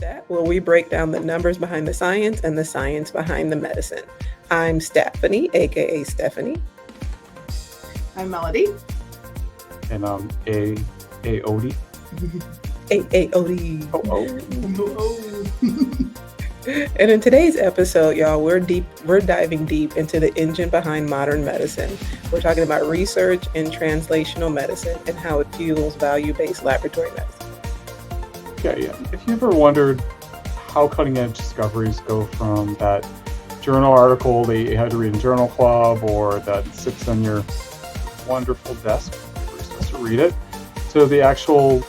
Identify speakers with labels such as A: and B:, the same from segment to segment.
A: SUPERSTAT, where we break down the numbers behind the science and the science behind the medicine. I'm Stephanie, aka Stephanie.
B: I'm Melody.
C: And I'm A-O-D.
A: A-A-O-D.
B: Oh.
A: And in today's episode, y'all, we're diving deep into the engine behind modern medicine. We're talking about research in translational medicine and how it fuels value-based laboratory medicine.
C: Yeah. If you ever wondered how cutting-edge discoveries go from that journal article that you had to read in Journal Club or that sits on your wonderful desk where you're supposed to read it, to the actual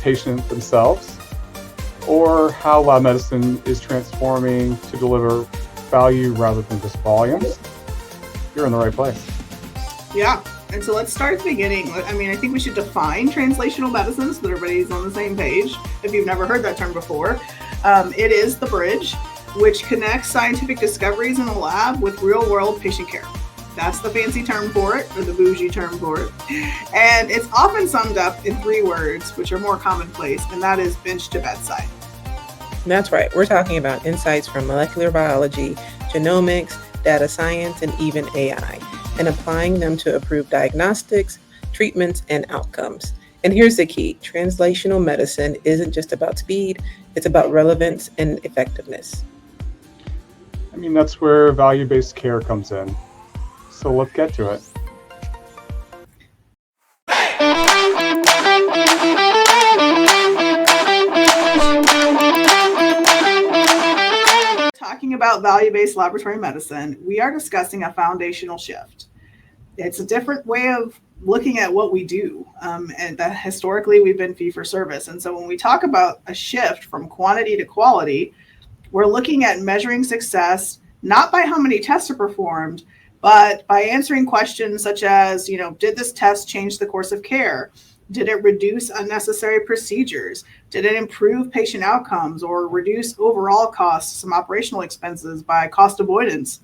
C: patient themselves, or how lab medicine is transforming to deliver value rather than just volumes, you're in the right place.
B: Yeah, and so let's start at the beginning. I think we should define translational medicine so that everybody's on the same page. If you've never heard that term before, it is the bridge which connects scientific discoveries in the lab with real-world patient care. That's the fancy term for it, or the bougie term for it. And it's often summed up in 3 words, which are more commonplace, and that is bench to bedside.
A: That's right. We're talking about insights from molecular biology, genomics, data science, and even AI, and applying them to improve diagnostics, treatments, and outcomes. And here's the key. Translational medicine isn't just about speed, it's about relevance and effectiveness.
C: That's where value-based care comes in. So let's get to it.
B: Talking about value-based laboratory medicine, we are discussing a foundational shift. It's a different way of looking at what we do, and that historically we've been fee-for-service. And so when we talk about a shift from quantity to quality, we're looking at measuring success not by how many tests are performed, but by answering questions such as, did this test change the course of care? Did it reduce unnecessary procedures? Did it improve patient outcomes or reduce overall costs, some operational expenses by cost avoidance?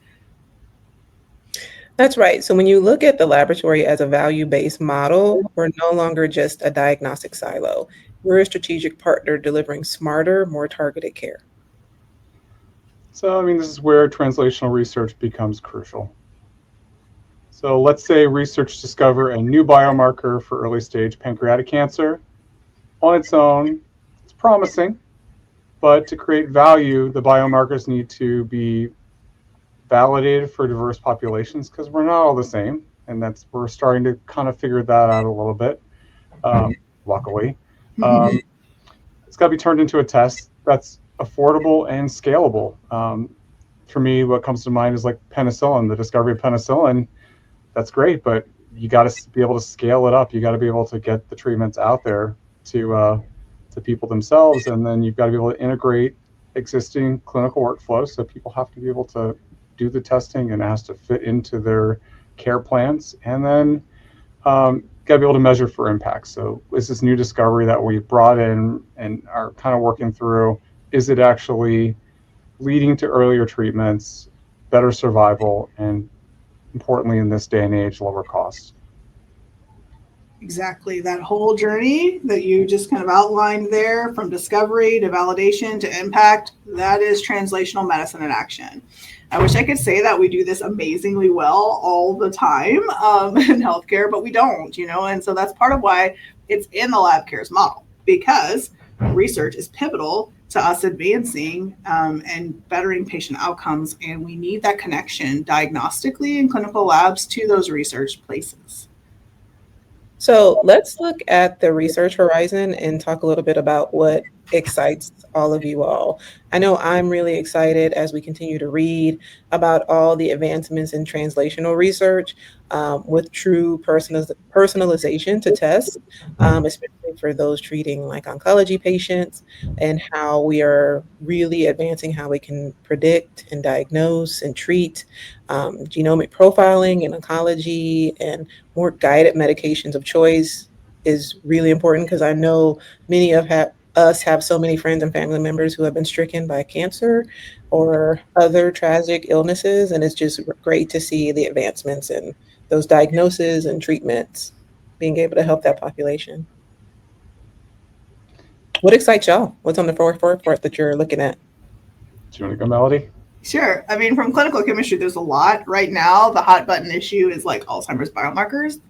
A: That's right. So when you look at the laboratory as a value-based model, we're no longer just a diagnostic silo. We're a strategic partner delivering smarter, more targeted care.
C: So, this is where translational research becomes crucial. So let's say research discover a new biomarker for early stage pancreatic cancer. On its own, it's promising, but to create value, the biomarkers need to be validated for diverse populations because we're not all the same. And we're starting to kind of figure that out a little bit, luckily. It's got to be turned into a test that's affordable and scalable. For me, what comes to mind is like penicillin, the discovery of penicillin. That's great, but you got to be able to scale it up. You got to be able to get the treatments out there to people themselves, and then you've got to be able to integrate existing clinical workflows. So people have to be able to do the testing, and it has to fit into their care plans, and then got to be able to measure for impact. So is this new discovery that we brought in and are kind of working through, is it actually leading to earlier treatments, better survival, and importantly in this day and age, lower costs?
B: Exactly. That whole journey that you just kind of outlined there, from discovery to validation to impact, that is translational medicine in action. I wish I could say that we do this amazingly well all the time in healthcare, but we don't, and so that's part of why it's in the lab cares model, because research is pivotal to us advancing and bettering patient outcomes. And we need that connection diagnostically in clinical labs to those research places.
A: So let's look at the research horizon and talk a little bit about what excites all of you all. I know I'm really excited as we continue to read about all the advancements in translational research with true personalization to tests, especially for those treating like oncology patients, and how we are really advancing how we can predict and diagnose and treat genomic profiling in oncology, and more guided medications of choice is really important, because I know many of us have so many friends and family members who have been stricken by cancer or other tragic illnesses, and it's just great to see the advancements in those diagnoses and treatments being able to help that population. What excites y'all? What's on the forefront that you're looking at?
C: Do you want to go, Melody?
B: Sure. I mean, from clinical chemistry, there's a lot. Right now, the hot button issue is like Alzheimer's biomarkers.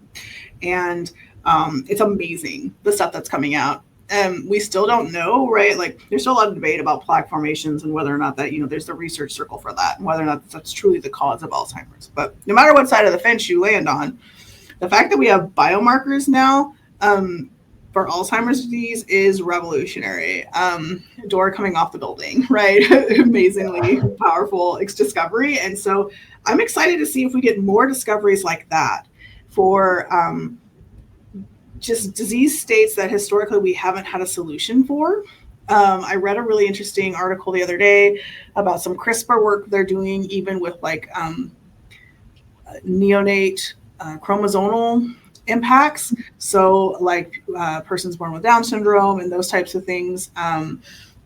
B: And it's amazing, the stuff that's coming out. We still don't know, right? Like, there's still a lot of debate about plaque formations and whether or not that, there's the research circle for that and whether or not that's truly the cause of Alzheimer's. But no matter what side of the fence you land on, the fact that we have biomarkers now for Alzheimer's disease is revolutionary. Door coming off the building, right? Amazingly powerful discovery. And so I'm excited to see if we get more discoveries like that for just disease states that historically we haven't had a solution for. I read a really interesting article the other day about some CRISPR work they're doing, even with like neonate chromosomal impacts. So like persons born with Down syndrome and those types of things, and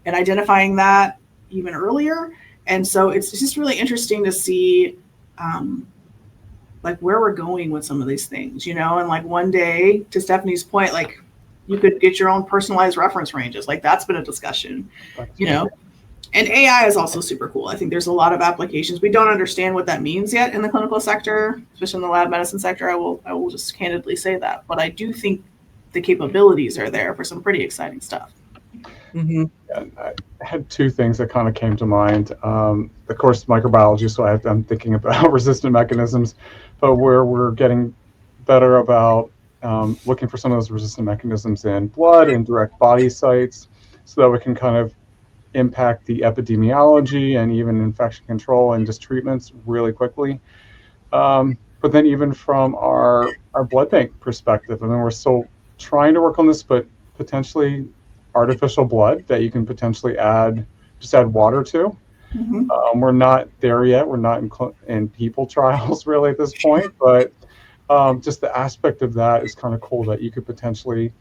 B: identifying that even earlier. And so it's just really interesting to see like where we're going with some of these things, and like one day, to Stephanie's point, like you could get your own personalized reference ranges. Like that's been a discussion, and AI is also super cool. I think there's a lot of applications. We don't understand what that means yet in the clinical sector, especially in the lab medicine sector. I will just candidly say that, but I do think the capabilities are there for some pretty exciting stuff.
A: Mm-hmm.
C: Yeah, I had two things that kind of came to mind. Of course, microbiology, so I'm thinking about resistant mechanisms, but where we're getting better about looking for some of those resistant mechanisms in blood and direct body sites so that we can kind of impact the epidemiology and even infection control and just treatments really quickly. But then even from our blood bank perspective, I mean, we're still trying to work on this, but potentially artificial blood that you can potentially add water to.
B: Mm-hmm.
C: We're not there yet. We're not in people trials really at this point, but just the aspect of that is kind of cool that you could potentially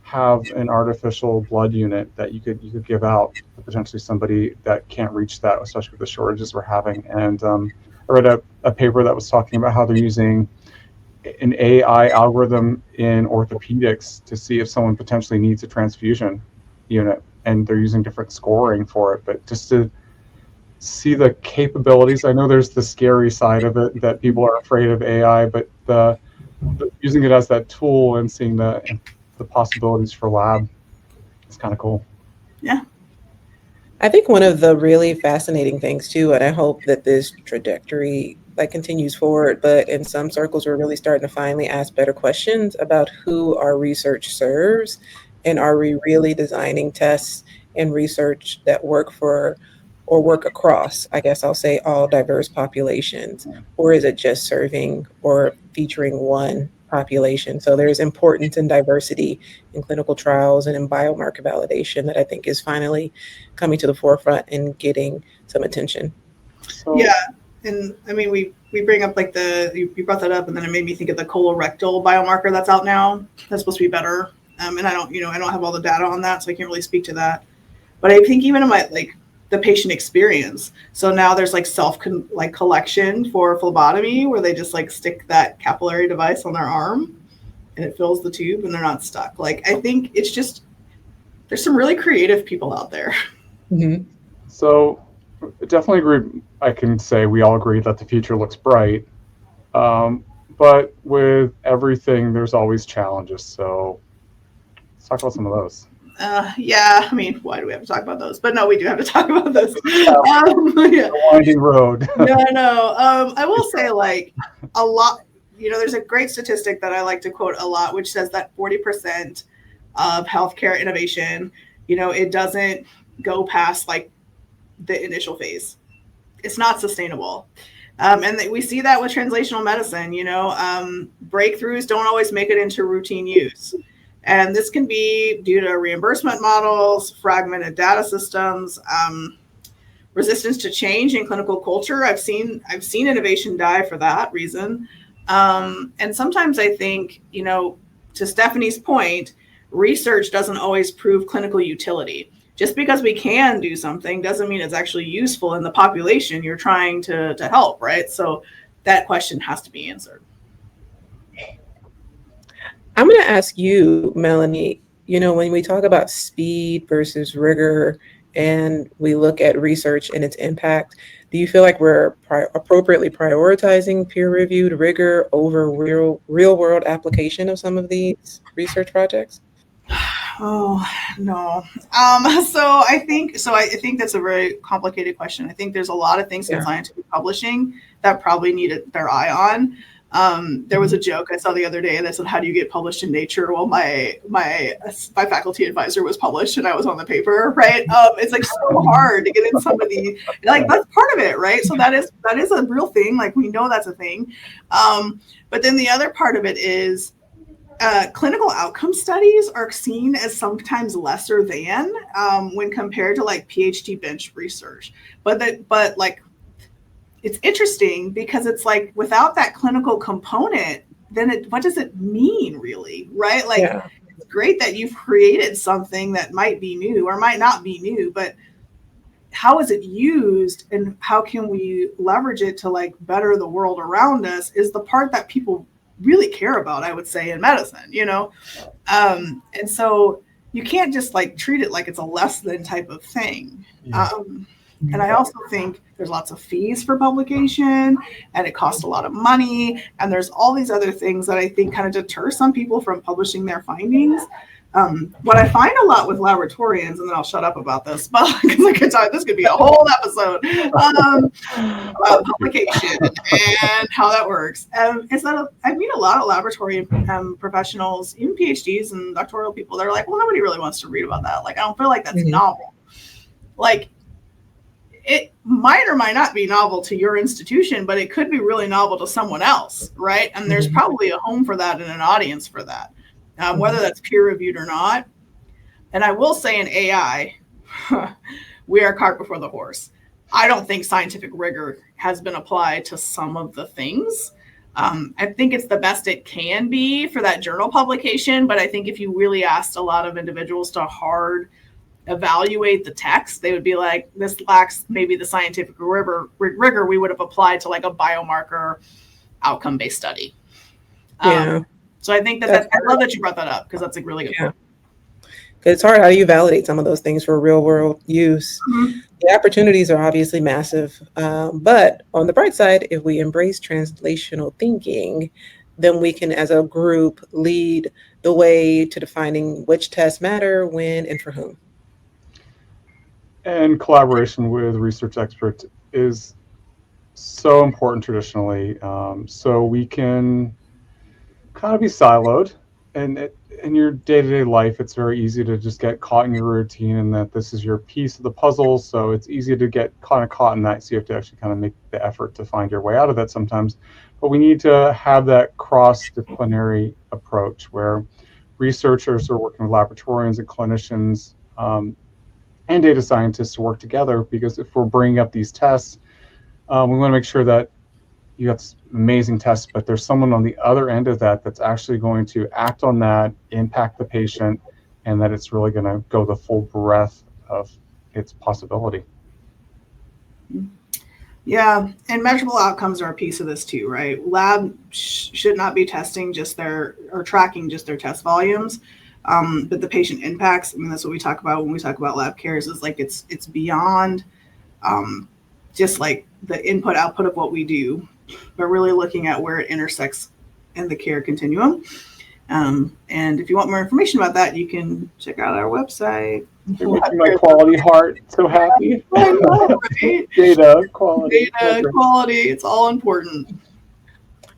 C: have an artificial blood unit that you could give out to potentially somebody that can't reach that, especially with the shortages we're having. And I read a paper that was talking about how they're using an AI algorithm in orthopedics to see if someone potentially needs a transfusion unit, and they're using different scoring for it. But just to see the capabilities, I know there's the scary side of it that people are afraid of AI, but the using it as that tool and seeing the possibilities for lab is kind of cool.
B: Yeah.
A: I think one of the really fascinating things too, and I hope that this trajectory continues forward, but in some circles we're really starting to finally ask better questions about who our research serves, and are we really designing tests and research that work for or work across, I guess I'll say, all diverse populations, or is it just serving or featuring one population? So there's importance in diversity in clinical trials and in biomarker validation that I think is finally coming to the forefront and getting some attention.
C: So,
B: Yeah. And I mean, we bring up like you brought that up, and then it made me think of the colorectal biomarker that's out now. That's supposed to be better. And I don't have all the data on that, so I can't really speak to that. But I think even in my the patient experience. So now there's collection for phlebotomy where they just stick that capillary device on their arm and it fills the tube and they're not stuck. I think it's just, there's some really creative people out there.
A: Mm-hmm.
C: So definitely agree. I can say we all agree that the future looks bright. But with everything, there's always challenges. So let's talk about some of those.
B: Yeah, I mean, why do we have to talk about those? But no, we do have to talk about those.
C: Yeah. The winding road.
B: No. I will say a lot, there's a great statistic that I like to quote a lot, which says that 40% of healthcare innovation, it doesn't go past the initial phase. It's not sustainable. And we see that with translational medicine, breakthroughs don't always make it into routine use. And this can be due to reimbursement models, fragmented data systems, resistance to change in clinical culture. I've seen innovation die for that reason. And sometimes I think, to Stephanie's point, research doesn't always prove clinical utility. Just because we can do something doesn't mean it's actually useful in the population you're trying to help, right? So that question has to be answered.
A: I'm going to ask you, Melanie, when we talk about speed versus rigor and we look at research and its impact, do you feel like we're appropriately prioritizing peer-reviewed rigor over real world application of some of these research projects?
B: Oh no. I think that's a very complicated question. I think there's a lot of things in
A: Yeah.
B: scientific publishing that probably need their eye on. There was a joke I saw the other day that said, "How do you get published in Nature?" Well, my faculty advisor was published, and I was on the paper. Right? It's like so hard to get in somebody. Like that's part of it, right? So that is a real thing. Like we know that's a thing. But then the other part of it is clinical outcome studies are seen as sometimes lesser than when compared to like PhD bench research. But like it's interesting because it's like without that clinical component, then what does it mean really, right? Like
A: Yeah.
B: it's great that you've created something that might be new or might not be new, but how is it used and how can we leverage it to like better the world around us is the part that people really care about, I would say, in medicine, and so you can't just like treat it like it's a less than type of thing.
C: Yeah.
B: And I also think there's lots of fees for publication and it costs a lot of money. And there's all these other things that I think kind of deter some people from publishing their findings. What I find a lot with laboratorians, and then I'll shut up about this, but because I could talk, this could be a whole episode about publication and how that works. Is that I meet a lot of laboratory professionals, even PhDs and doctoral people. They're like, well, nobody really wants to read about that. Like, I don't feel like that's novel. Like, it might or might not be novel to your institution, but it could be really novel to someone else, right? And there's probably a home for that and an audience for that, whether that's peer-reviewed or not. And I will say in AI, we are cart before the horse. I don't think scientific rigor has been applied to some of the things. I think it's the best it can be for that journal publication, but I think if you really asked a lot of individuals to hard evaluate the text, they would be like, this lacks maybe the scientific rigor we would have applied to like a biomarker outcome-based study. So I think I love that you brought that up because that's a really good point.
A: It's hard. How do you validate some of those things for real world use? The opportunities are obviously massive. But on the bright side, if we embrace translational thinking, then we can, as a group, lead the way to defining which tests matter, when, and for whom.
C: And collaboration with research experts is so important traditionally. So we can kind of be siloed, and in your day-to-day life, it's very easy to just get caught in your routine and that this is your piece of the puzzle. So it's easy to get kind of caught in that. So you have to actually kind of make the effort to find your way out of that sometimes. But we need to have that cross-disciplinary approach where researchers are working with laboratorians and clinicians and data scientists to work together, because if we're bringing up these tests, we want to make sure that you have amazing tests, but there's someone on the other end of that that's actually going to act on that, impact the patient, and that it's really going to go the full breadth of its possibility.
B: Yeah, and measurable outcomes are a piece of this too, right? Lab should not be testing tracking just their test volumes. But the patient impacts, I mean, that's what we talk about when we talk about lab cares, is like it's beyond just like the input output of what we do, but really looking at where it intersects in the care continuum. And if you want more information about that, you can check out our website.
C: You're making my quality heart so happy.
B: I know, right?
C: Data quality,
B: it's all important.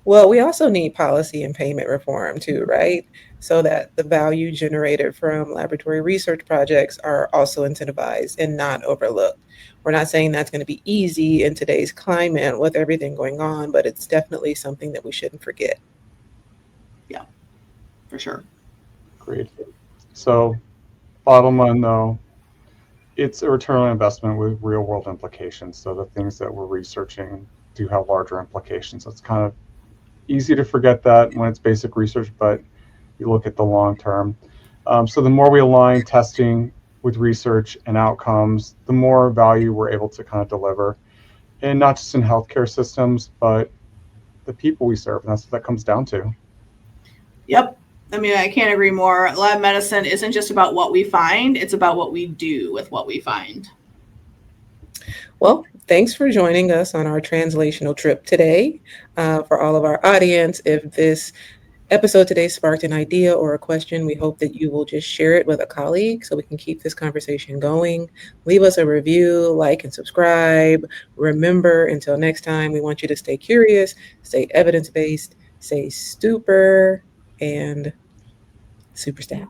A: Well, we also need policy and payment reform too, right? So that the value generated from laboratory research projects are also incentivized and not overlooked. We're not saying that's going to be easy in today's climate with everything going on, but it's definitely something that we shouldn't forget.
B: Yeah, for sure.
C: Great. So bottom line though, it's a return on investment with real world implications. So the things that we're researching do have larger implications. It's kind of easy to forget that when it's basic research, but you look at the long term. So the more we align testing with research and outcomes, the more value we're able to kind of deliver, and not just in healthcare systems, but the people we serve. And that's what that comes down to.
B: Yep. I mean, I can't agree more. Lab medicine isn't just about what we find, it's about what we do with what we find.
A: Well, thanks for joining us on our translational trip today. For all of our audience, if this episode today sparked an idea or a question, we hope that you will just share it with a colleague so we can keep this conversation going. Leave us a review, like, and subscribe. Remember, until next time, we want you to stay curious, stay evidence-based, stay super, and SUPERSTAT.